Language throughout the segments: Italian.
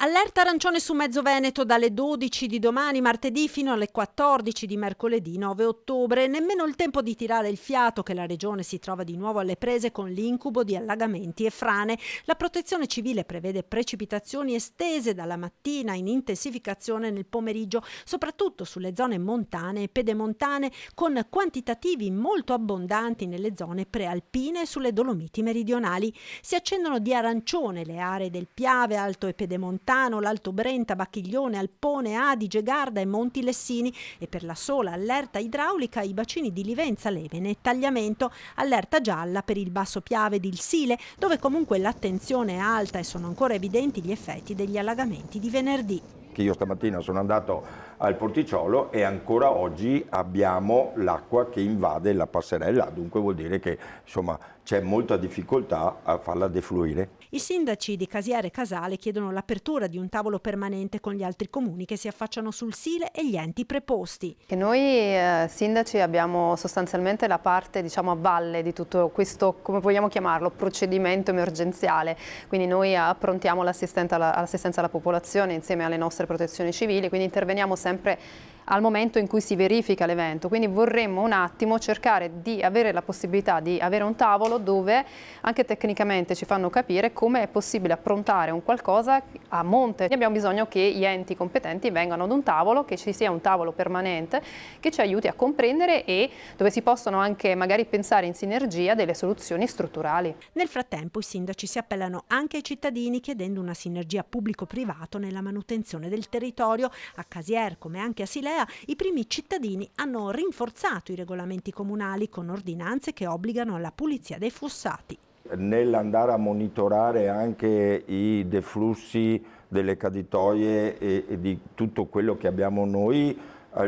Allerta arancione su mezzo Veneto dalle 12 di domani martedì fino alle 14 di mercoledì 9 ottobre. Nemmeno il tempo di tirare il fiato che la regione si trova di nuovo alle prese con l'incubo di allagamenti e frane. La protezione civile prevede precipitazioni estese dalla mattina in intensificazione nel pomeriggio, soprattutto sulle zone montane e pedemontane, con quantitativi molto abbondanti nelle zone prealpine e sulle Dolomiti meridionali. Si accendono di arancione le aree del Piave, Alto e Pedemontano, l'Alto Brenta, Bacchiglione, Alpone, Adige, Garda e Monti Lessini, e per la sola allerta idraulica i bacini di Livenza, Levene e Tagliamento. Allerta gialla per il Basso Piave ed il Sile, dove comunque l'attenzione è alta e sono ancora evidenti gli effetti degli allagamenti di venerdì. Che io stamattina sono andato al Porticciolo e ancora oggi abbiamo l'acqua che invade la passerella, dunque vuol dire che insomma c'è molta difficoltà a farla defluire. I sindaci di Casiere e Casale chiedono l'apertura di un tavolo permanente con gli altri comuni che si affacciano sul Sile e gli enti preposti. E noi sindaci abbiamo sostanzialmente la parte, diciamo, a valle di tutto questo, come vogliamo chiamarlo, procedimento emergenziale. Quindi noi approntiamo l'assistenza alla popolazione insieme alle nostre protezioni civili, quindi interveniamo sempre al momento in cui si verifica l'evento. Quindi vorremmo un attimo cercare di avere la possibilità di avere un tavolo dove anche tecnicamente ci fanno capire come è possibile approntare un qualcosa a monte. Abbiamo bisogno che gli enti competenti vengano ad un tavolo, che ci sia un tavolo permanente che ci aiuti a comprendere e dove si possono anche magari pensare in sinergia delle soluzioni strutturali. Nel frattempo i sindaci si appellano anche ai cittadini chiedendo una sinergia pubblico-privato nella manutenzione del territorio. A Casier, come anche a Silea, i primi cittadini hanno rinforzato i regolamenti comunali con ordinanze che obbligano alla pulizia dei fossati. Nell'andare a monitorare anche i deflussi delle caditoie e di tutto quello che abbiamo noi,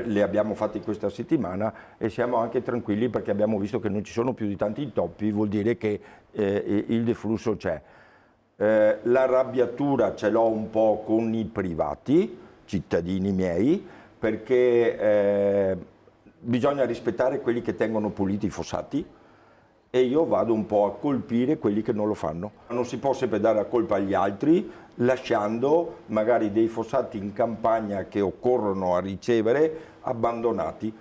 le abbiamo fatti questa settimana e siamo anche tranquilli perché abbiamo visto che non ci sono più di tanti intoppi, vuol dire che il deflusso c'è. L'arrabbiatura ce l'ho un po' con i privati, cittadini miei, perché bisogna rispettare quelli che tengono puliti i fossati e io vado un po' a colpire quelli che non lo fanno. Non si può sempre dare la colpa agli altri, lasciando magari dei fossati in campagna che occorrono a ricevere abbandonati.